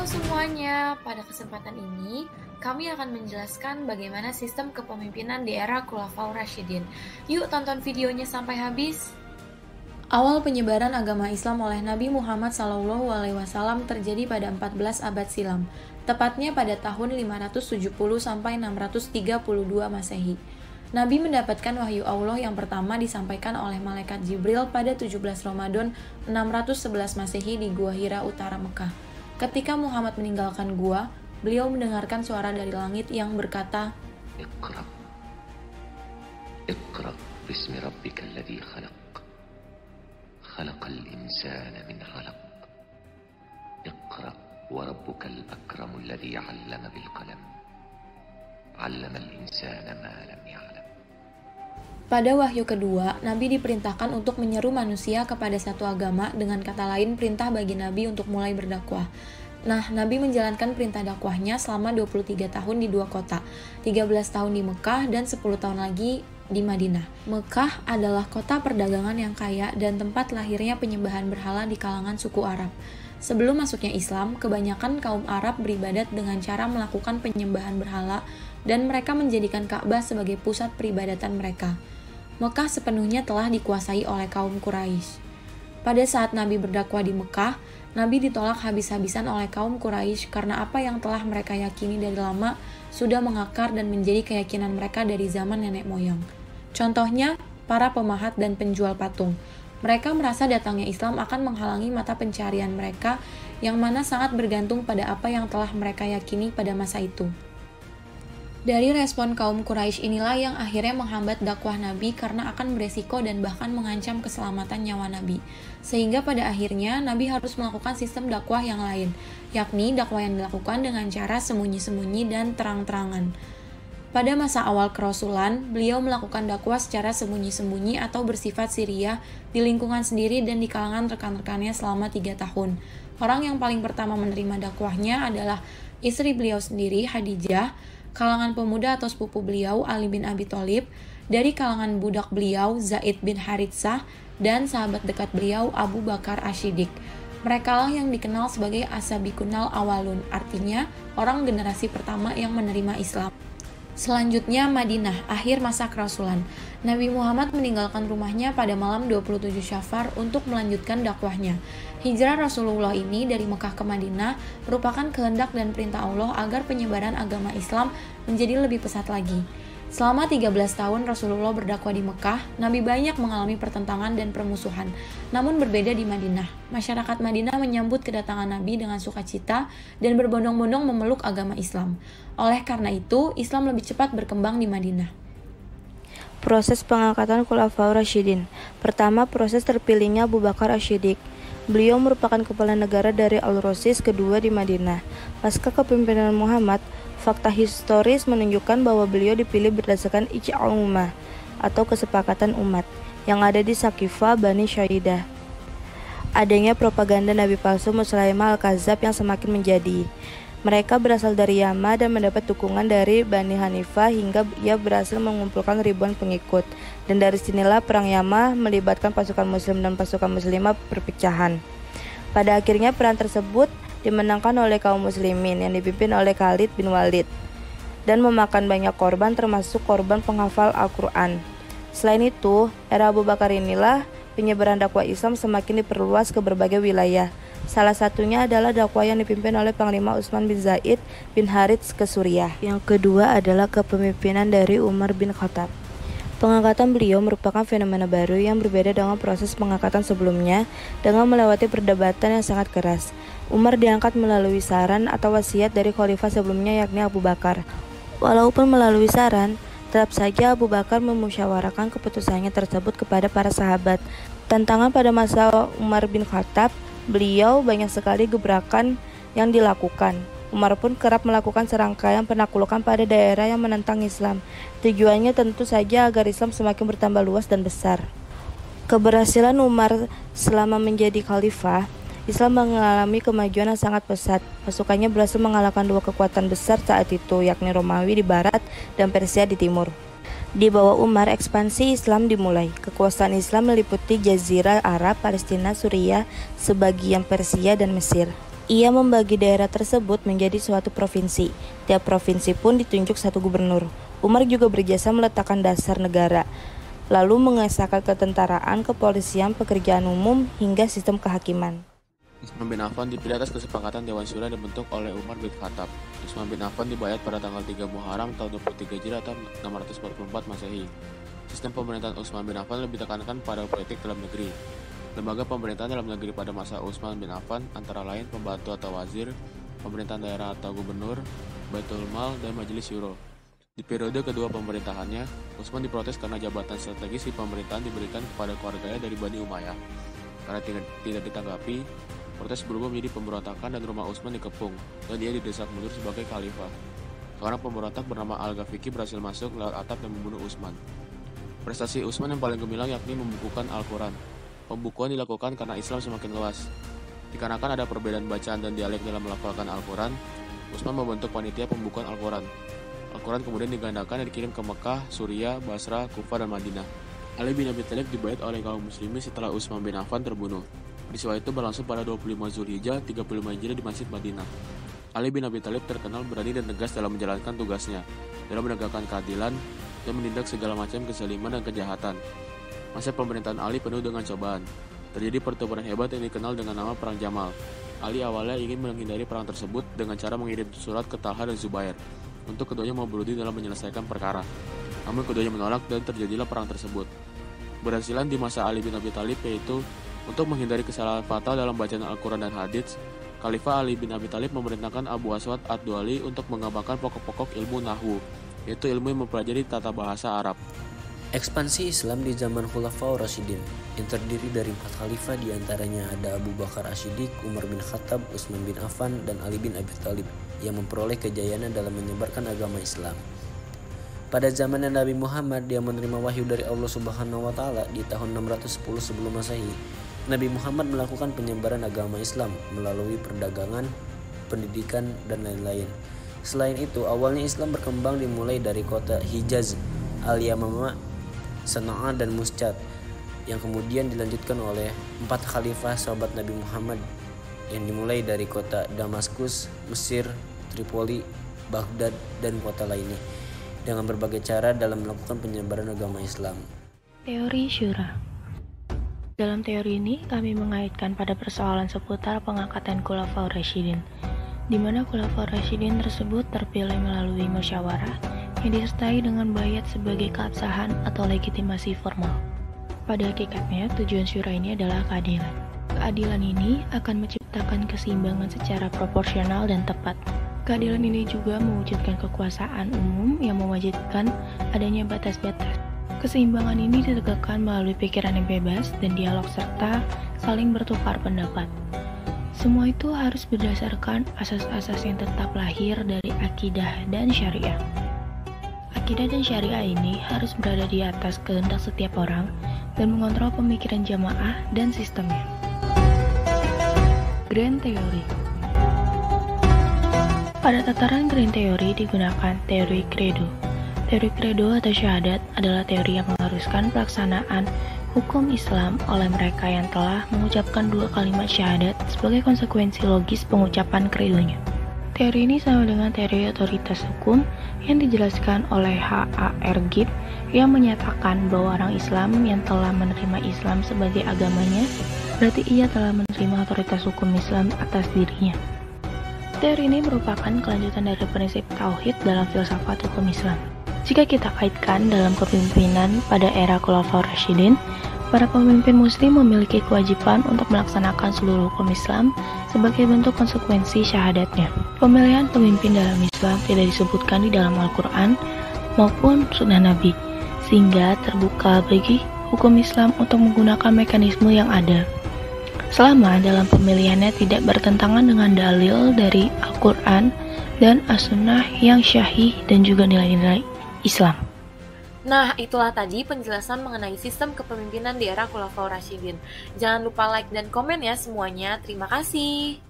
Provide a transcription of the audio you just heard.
Halo semuanya, pada kesempatan ini kami akan menjelaskan bagaimana sistem kepemimpinan di era Khulafaur Rasyidin. Yuk tonton videonya sampai habis. Awal penyebaran agama Islam oleh Nabi Muhammad SAW terjadi pada 14 abad silam, tepatnya pada tahun 570 sampai 632 Masehi. Nabi mendapatkan wahyu Allah yang pertama disampaikan oleh malaikat Jibril pada 17 Ramadan 611 Masehi di Gua Hira utara Mekah. Ketika Muhammad meninggalkan gua, beliau mendengarkan suara dari langit yang berkata, اقرأ اقرأ باسم ربك الذي خلق خلق الإنسان من علق اقرأ وربك الأكرم الذي علم بالقلم علم الإنسان ما لم يعلم. Pada wahyu kedua, Nabi diperintahkan untuk menyeru manusia kepada satu agama, dengan kata lain perintah bagi Nabi untuk mulai berdakwah. Nah, Nabi menjalankan perintah dakwahnya selama 23 tahun di dua kota, 13 tahun di Mekah dan 10 tahun lagi di Madinah. Mekah adalah kota perdagangan yang kaya dan tempat lahirnya penyembahan berhala di kalangan suku Arab. Sebelum masuknya Islam, kebanyakan kaum Arab beribadat dengan cara melakukan penyembahan berhala dan mereka menjadikan Ka'bah sebagai pusat peribadatan mereka. Mekah sepenuhnya telah dikuasai oleh kaum Quraisy. Pada saat Nabi berdakwah di Mekah, Nabi ditolak habis-habisan oleh kaum Quraisy karena apa yang telah mereka yakini dari lama sudah mengakar dan menjadi keyakinan mereka dari zaman nenek moyang. Contohnya, para pemahat dan penjual patung. Mereka merasa datangnya Islam akan menghalangi mata pencarian mereka yang mana sangat bergantung pada apa yang telah mereka yakini pada masa itu. Dari respon kaum Quraisy inilah yang akhirnya menghambat dakwah Nabi karena akan beresiko dan bahkan mengancam keselamatan nyawa Nabi. Sehingga pada akhirnya Nabi harus melakukan sistem dakwah yang lain, yakni dakwah yang dilakukan dengan cara sembunyi-sembunyi dan terang-terangan. Pada masa awal kerasulan, beliau melakukan dakwah secara sembunyi-sembunyi atau bersifat siriyah di lingkungan sendiri dan di kalangan rekan-rekannya selama 3 tahun. Orang yang paling pertama menerima dakwahnya adalah istri beliau sendiri, Khadijah, kalangan pemuda atau sepupu beliau, Ali bin Abi Thalib, dari kalangan budak beliau, Zaid bin Haritsah, dan sahabat dekat beliau, Abu Bakar Asy-Siddiq. Merekalah yang dikenal sebagai As-Sabiqunal Awwalun, artinya orang generasi pertama yang menerima Islam. Selanjutnya Madinah, akhir masa kerasulan. Nabi Muhammad meninggalkan rumahnya pada malam 27 Syafar untuk melanjutkan dakwahnya. Hijrah Rasulullah ini dari Mekah ke Madinah merupakan kehendak dan perintah Allah agar penyebaran agama Islam menjadi lebih pesat lagi. Selama 13 tahun Rasulullah berdakwah di Mekah, Nabi banyak mengalami pertentangan dan permusuhan. Namun berbeda di Madinah. Masyarakat Madinah menyambut kedatangan Nabi dengan sukacita dan berbondong-bondong memeluk agama Islam. Oleh karena itu, Islam lebih cepat berkembang di Madinah. Proses pengangkatan Khulafaur Rasyidin. Pertama, proses terpilihnya Abu Bakar Asy-Siddiq. Beliau merupakan kepala negara dari Al-Rasyid kedua di Madinah. Pasca kepemimpinan Muhammad, fakta historis menunjukkan bahwa beliau dipilih berdasarkan ijma' ummah atau kesepakatan umat yang ada di Saqifah Bani Saidah. Adanya propaganda Nabi palsu Musailamah Al-Kadzdzab yang semakin menjadi. Mereka berasal dari Yaman dan mendapat dukungan dari Bani Hanifah hingga ia berhasil mengumpulkan ribuan pengikut. Dan dari sinilah perang Yaman melibatkan pasukan muslim dan pasukan muslimah perpecahan. Pada akhirnya perang tersebut dimenangkan oleh kaum muslimin yang dipimpin oleh Khalid bin Walid dan memakan banyak korban termasuk korban penghafal Al-Quran. Selain itu, era Abu Bakar inilah penyebaran dakwah Islam semakin diperluas ke berbagai wilayah. Salah satunya adalah dakwah yang dipimpin oleh Panglima Utsman bin Zaid bin Harits ke Suriah. Yang kedua adalah kepemimpinan dari Umar bin Khattab. Pengangkatan beliau merupakan fenomena baru yang berbeda dengan proses pengangkatan sebelumnya dengan melewati perdebatan yang sangat keras. Umar diangkat melalui saran atau wasiat dari khalifah sebelumnya yakni Abu Bakar. Walaupun melalui saran, tetap saja Abu Bakar memusyawarahkan keputusannya tersebut kepada para sahabat. Tantangan pada masa Umar bin Khattab, beliau banyak sekali gebrakan yang dilakukan. Umar pun kerap melakukan serangkaian penaklukan pada daerah yang menentang Islam. Tujuannya tentu saja agar Islam semakin bertambah luas dan besar. Keberhasilan Umar selama menjadi khalifah, Islam mengalami kemajuan yang sangat pesat. Pasukannya berhasil mengalahkan dua kekuatan besar saat itu, yakni Romawi di barat dan Persia di timur. Di bawah Umar, ekspansi Islam dimulai. Kekuasaan Islam meliputi Jazirah Arab, Palestina, Suriah, sebagian Persia, dan Mesir. Ia membagi daerah tersebut menjadi suatu provinsi. Tiap provinsi pun ditunjuk satu gubernur. Umar juga berjasa meletakkan dasar negara, lalu mengesahkan ketentaraan, kepolisian, pekerjaan umum, hingga sistem kehakiman. Utsman bin Affan dipilih atas kesepakatan Dewan Syura yang dibentuk oleh Umar bin Khattab. Utsman bin Affan dibayat pada tanggal 3 Muharram tahun 23 Hijriah atau 644 Masehi. Sistem pemerintahan Utsman bin Affan lebih ditekankan pada politik dalam negeri. Lembaga pemerintahan dalam negeri pada masa Utsman bin Affan antara lain pembantu atau wazir, pemerintahan daerah atau gubernur, Baitul Mal, dan Majelis Syuro. Di periode kedua pemerintahannya, Utsman diprotes karena jabatan strategis di pemerintahan diberikan kepada keluarganya dari Bani Umayyah. Karena tidak ditanggapi, protes berubah menjadi pemberontakan dan rumah Utsman dikepung, dan dia didesak mundur sebagai khalifah. Seorang pemberontak bernama Al-Ghafiqi berhasil masuk lewat atap dan membunuh Utsman. Prestasi Utsman yang paling gemilang yakni membukukan Al-Quran. Pembukuan dilakukan karena Islam semakin luas. Dikarenakan ada perbedaan bacaan dan dialek dalam melafalkan Al-Quran, Utsman membentuk panitia pembukuan Al-Quran. Al-Quran kemudian digandakan dan dikirim ke Mekah, Suriah, Basra, Kufah, dan Madinah. Ali bin Abi Thalib dibayat oleh kaum muslimin setelah Utsman bin Affan terbunuh. Peristiwa itu berlangsung pada 25 Zulhijjah 35 Hijriah di Masjid Madinah. Ali bin Abi Thalib terkenal berani dan tegas dalam menjalankan tugasnya, dalam menegakkan keadilan dan menindak segala macam kezaliman dan kejahatan. Masa pemerintahan Ali penuh dengan cobaan. Terjadi pertempuran hebat yang dikenal dengan nama Perang Jamal. Ali awalnya ingin menghindari perang tersebut dengan cara mengirim surat ke Talha dan Zubair untuk keduanya mau berdiri dalam menyelesaikan perkara. Namun keduanya menolak dan terjadilah perang tersebut. Keberhasilan di masa Ali bin Abi Thalib yaitu untuk menghindari kesalahan fatal dalam bacaan Al-Quran dan Hadits, Khalifah Ali bin Abi Thalib memerintahkan Abu Aswad Ad-Duali untuk mengembangkan pokok-pokok ilmu Nahwu, yaitu ilmu yang mempelajari tata bahasa Arab. Ekspansi Islam di zaman Khulafaur Rasyidin yang terdiri dari 4 khalifah, diantaranya ada Abu Bakar As-Siddiq, Umar bin Khattab, Utsman bin Affan, dan Ali bin Abi Thalib yang memperoleh kejayaan dalam menyebarkan agama Islam. Pada zaman Nabi Muhammad yang menerima wahyu dari Allah Subhanahu wa taala di tahun 610 sebelum Masehi, Nabi Muhammad melakukan penyebaran agama Islam melalui perdagangan, pendidikan, dan lain-lain. Selain itu, awalnya Islam berkembang dimulai dari kota Hijaz, Al-Yamamah, Sanaa, dan Muscat, yang kemudian dilanjutkan oleh 4 khalifah sahabat Nabi Muhammad yang dimulai dari kota Damaskus, Mesir, Tripoli, Baghdad, dan kota lainnya dengan berbagai cara dalam melakukan penyebaran agama Islam. Teori Syura. Dalam teori ini kami mengaitkan pada persoalan seputar pengangkatan Khulafaur Rasyidin, di mana Khulafaur Rasyidin tersebut terpilih melalui musyawarah yang disertai dengan bayat sebagai keabsahan atau legitimasi formal. Pada hakikatnya, tujuan syura ini adalah keadilan. Keadilan ini akan menciptakan keseimbangan secara proporsional dan tepat. Keadilan ini juga mewujudkan kekuasaan umum yang mewajibkan adanya batas-batas. Keseimbangan ini ditegakkan melalui pikiran yang bebas dan dialog serta saling bertukar pendapat. Semua itu harus berdasarkan asas-asas yang tetap lahir dari akidah dan syariah. Akidah dan syariah ini harus berada di atas kehendak setiap orang dan mengontrol pemikiran jamaah dan sistemnya. Grand Theory. Pada tataran Grand Theory digunakan teori Credo. Teori Credo atau syahadat adalah teori yang mengharuskan pelaksanaan hukum Islam oleh mereka yang telah mengucapkan 2 kalimat syahadat sebagai konsekuensi logis pengucapan credonya. Teori ini sama dengan teori otoritas hukum yang dijelaskan oleh H.A.R. Gibb yang menyatakan bahwa orang Islam yang telah menerima Islam sebagai agamanya berarti ia telah menerima otoritas hukum Islam atas dirinya. Teori ini merupakan kelanjutan dari prinsip tauhid dalam filsafat hukum Islam. Jika kita kaitkan dalam kepemimpinan pada era Khulafaur Rasyidin, para pemimpin muslim memiliki kewajiban untuk melaksanakan seluruh hukum Islam sebagai bentuk konsekuensi syahadatnya. Pemilihan pemimpin dalam Islam tidak disebutkan di dalam Al-Quran maupun Sunnah Nabi, sehingga terbuka bagi hukum Islam untuk menggunakan mekanisme yang ada. Selama dalam pemilihannya tidak bertentangan dengan dalil dari Al-Quran dan As-Sunnah yang syahih dan juga nilai-nilai Islam. Nah, itulah tadi penjelasan mengenai sistem kepemimpinan di era Khulafaur Rasyidin. Jangan lupa like dan komen ya semuanya. Terima kasih.